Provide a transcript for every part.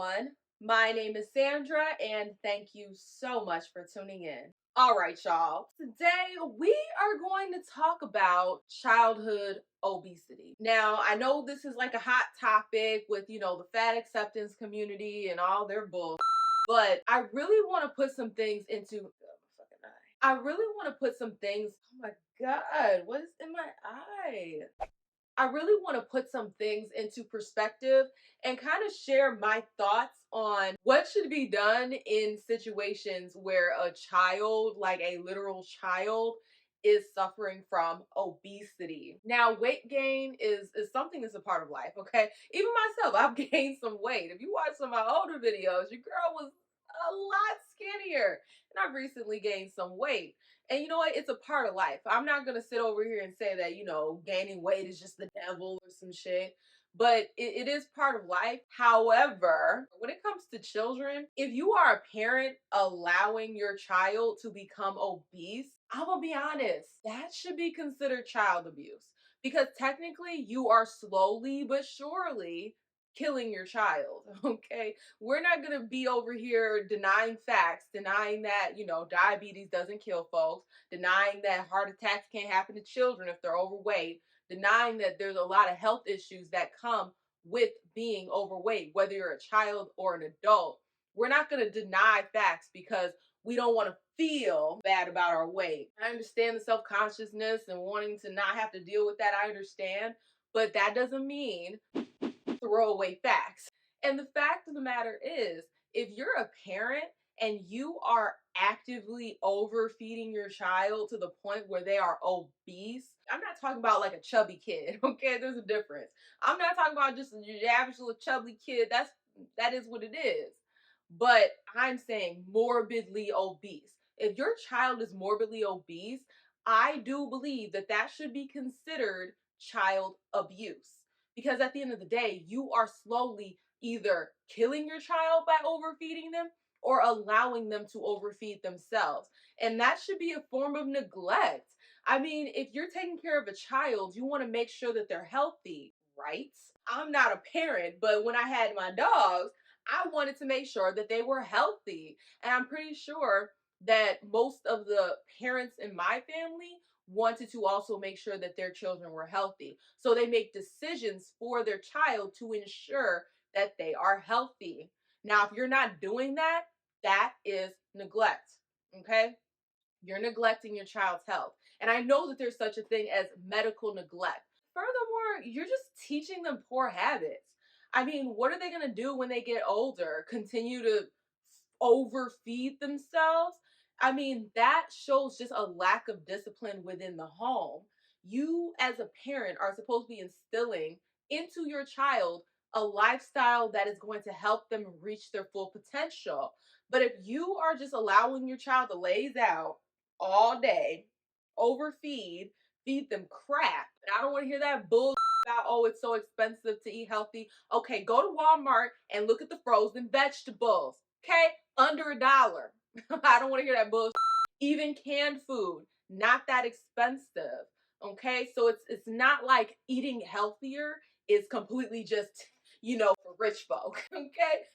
everyone. My name is Sandra, and thank you so much for tuning in. All right, y'all. Today we are going to talk about childhood obesity. Now, I know this is like a hot topic with, the fat acceptance community and all their bull, but I really want to put some things into. Oh, my fucking eye. I really want to put some things. Oh my God, what is in my eye? I really want to put some things into perspective and kind of share my thoughts on what should be done in situations where a child, like a literal child, is suffering from obesity. Now, weight gain is something that's a part of life, okay? Even myself, I've gained some weight. If you watch some of my older videos, your girl was a lot skinnier, and I've recently gained some weight. And you know what? It's a part of life. I'm not going to sit over here and say that, gaining weight is just the devil or some shit. But it is part of life. However, when it comes to children, if you are a parent allowing your child to become obese, I'm going to be honest, that should be considered child abuse. Because technically, you are slowly but surely killing your child, okay? We're not going to be over here denying facts, denying that, diabetes doesn't kill folks, denying that heart attacks can't happen to children if they're overweight, denying that there's a lot of health issues that come with being overweight, whether you're a child or an adult. We're not going to deny facts because we don't want to feel bad about our weight. I understand the self-consciousness and wanting to not have to deal with that. I understand. But that doesn't mean throw away facts. And the fact of the matter is, if you're a parent and you are actively overfeeding your child to the point where they are obese, I'm not talking about like a chubby kid, okay? There's a difference. I'm not talking about just your average little chubby kid. That is what it is. But I'm saying morbidly obese. If your child is morbidly obese, I do believe that that should be considered child abuse. Because at the end of the day, you are slowly either killing your child by overfeeding them or allowing them to overfeed themselves. And that should be a form of neglect. I mean, if you're taking care of a child, you want to make sure that they're healthy, right? I'm not a parent, but when I had my dogs, I wanted to make sure that they were healthy. And I'm pretty sure that most of the parents in my family wanted to also make sure that their children were healthy. So they make decisions for their child to ensure that they are healthy. Now, if you're not doing that, that is neglect. Okay? You're neglecting your child's health. And I know that there's such a thing as medical neglect. Furthermore, you're just teaching them poor habits. I mean, what are they going to do when they get older? Continue to overfeed themselves? I mean, that shows just a lack of discipline within the home. You, as a parent, are supposed to be instilling into your child a lifestyle that is going to help them reach their full potential. But if you are just allowing your child to laze out all day, overfeed, feed them crap, and I don't want to hear that bull about, oh, it's so expensive to eat healthy. Okay, go to Walmart and look at the frozen vegetables. Okay, under $1. I don't want to hear that bullshit. Even canned food, not that expensive. Okay, so it's not like eating healthier is completely just for rich folk. Okay,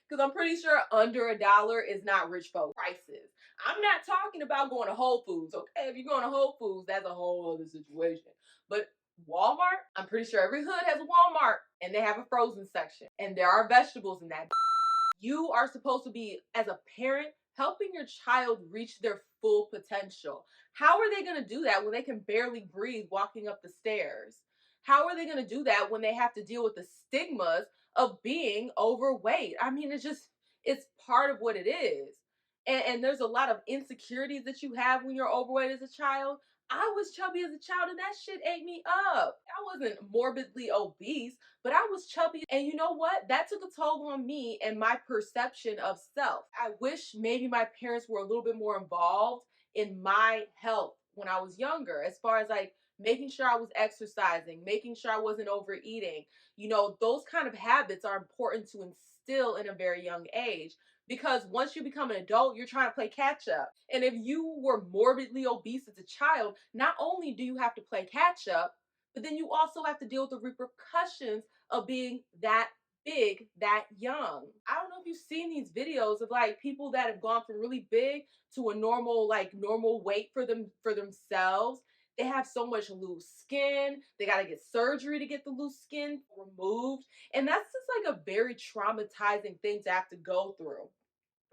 because I'm pretty sure under $1 is not rich folk prices. I'm not talking about going to Whole Foods. Okay, if you're going to Whole Foods, that's a whole other situation. But Walmart, I'm pretty sure every hood has a Walmart and they have a frozen section and there are vegetables in that. You are supposed to be, as a parent, helping your child reach their full potential. How are they going to do that when they can barely breathe walking up the stairs? How are they going to do that when they have to deal with the stigmas of being overweight? I mean, it's part of what it is. And there's a lot of insecurities that you have when you're overweight as a child. I was chubby as a child and that shit ate me up. I wasn't morbidly obese, but I was chubby. And you know what? That took a toll on me and my perception of self. I wish maybe my parents were a little bit more involved in my health when I was younger, as far as like making sure I was exercising, making sure I wasn't overeating. Those kind of habits are important to instill in a very young age. Because once you become an adult, you're trying to play catch up. And if you were morbidly obese as a child, not only do you have to play catch up, but then you also have to deal with the repercussions of being that big that young. I don't know if you've seen these videos of like people that have gone from really big to a normal weight for themselves. They have so much loose skin. They got to get surgery to get the loose skin removed. And that's just like a very traumatizing thing to have to go through.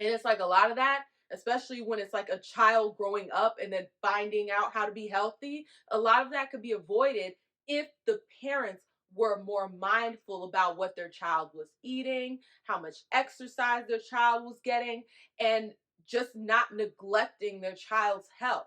And it's like a lot of that, especially when it's like a child growing up and then finding out how to be healthy, a lot of that could be avoided if the parents were more mindful about what their child was eating, how much exercise their child was getting, and just not neglecting their child's health.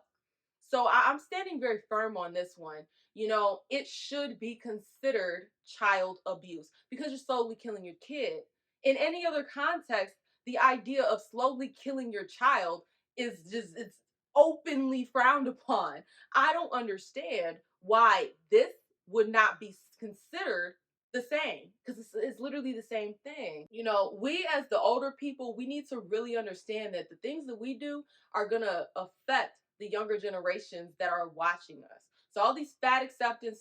So I'm standing very firm on this one. You know, it should be considered child abuse because you're slowly killing your kid. In any other context, the idea of slowly killing your child is just, it's openly frowned upon. I don't understand why this would not be considered the same because it's literally the same thing. You know, we as the older people, we need to really understand that the things that we do are going to affect the younger generations that are watching us. So all these fat acceptance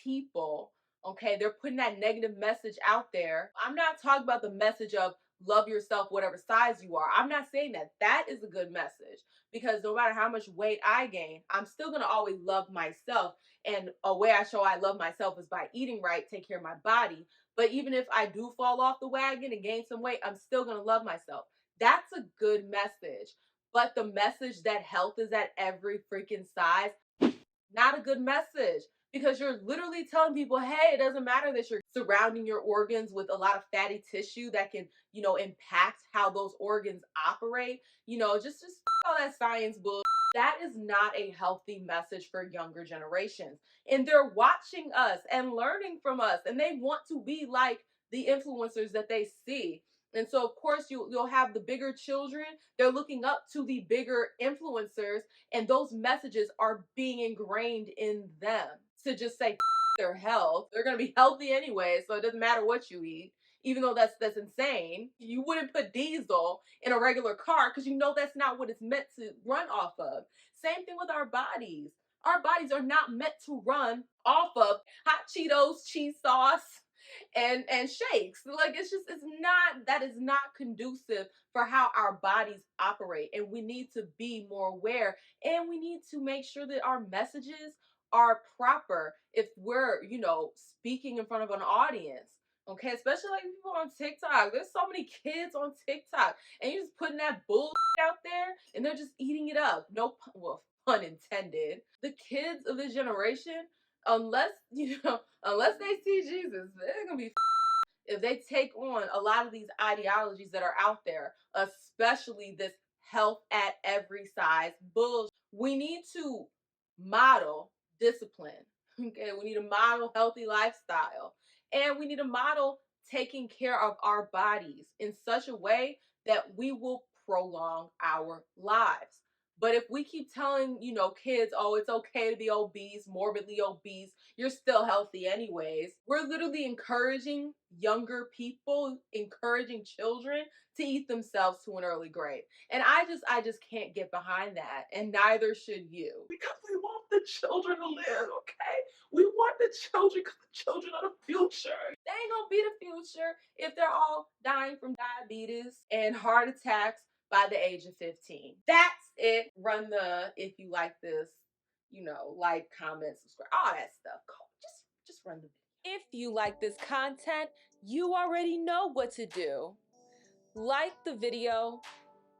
people, okay, they're putting that negative message out there. I'm not talking about the message of love yourself whatever size you are. I'm not saying that. That is a good message because no matter how much weight I gain, I'm still going to always love myself. And a way I show I love myself is by eating right, take care of my body. But even if I do fall off the wagon and gain some weight, I'm still going to love myself. That's a good message. But the message that health is at every freaking size, not a good message because you're literally telling people, hey, it doesn't matter that you're surrounding your organs with a lot of fatty tissue that can, impact how those organs operate. Just all that science bull. That is not a healthy message for younger generations. And they're watching us and learning from us, and they want to be like the influencers that they see. And so, of course, you'll have the bigger children. They're looking up to the bigger influencers, and those messages are being ingrained in them to just say their health. They're going to be healthy anyway, so it doesn't matter what you eat. Even though that's insane, you wouldn't put diesel in a regular car because you know that's not what it's meant to run off of. Same thing with our bodies. Our bodies are not meant to run off of hot Cheetos, cheese sauce, and shakes. Like it's not, that is not conducive for how our bodies operate. And we need to be more aware, and we need to make sure that our messages are proper if we're, speaking in front of an audience. Okay, especially like people on TikTok. There's so many kids on TikTok, and you're just putting that bull out there, and they're just eating it up. No, well, pun intended. The kids of this generation, unless unless they see Jesus, they're gonna be if they take on a lot of these ideologies that are out there, especially this health at every size bullshit. We need to model discipline. Okay, we need to model healthy lifestyle, and we need to model taking care of our bodies in such a way that we will prolong our lives. But if we keep telling, kids, oh, it's okay to be obese, morbidly obese, you're still healthy anyways. We're literally encouraging younger people, encouraging children to eat themselves to an early grave. And I just can't get behind that. And neither should you. Because we want the children to live, okay? We want the children because the children are the future. They ain't gonna be the future if they're all dying from diabetes and heart attacks by the age of 15. That's it. Run the if you like this, like, comment, subscribe, all that stuff. Just run the video. If you like this content, you already know what to do. Like the video,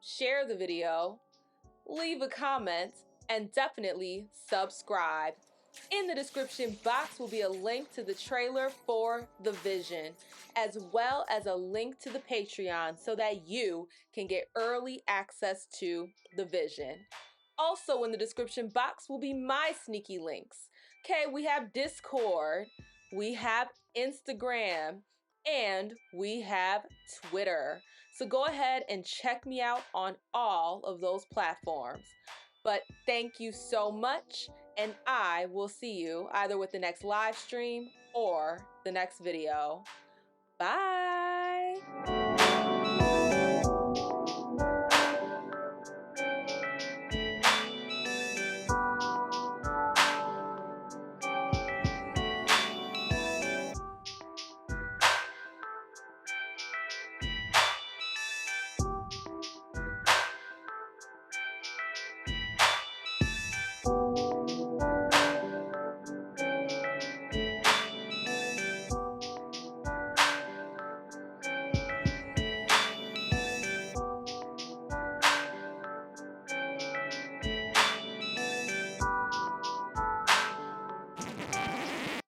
share the video, leave a comment, and definitely subscribe. In the description box will be a link to the trailer for The Vision, as well as a link to the Patreon so that you can get early access to The Vision. Also in the description box will be my sneaky links. Okay, we have Discord, we have Instagram, and we have Twitter. So go ahead and check me out on all of those platforms. But thank you so much, and I will see you either with the next live stream or the next video. Bye!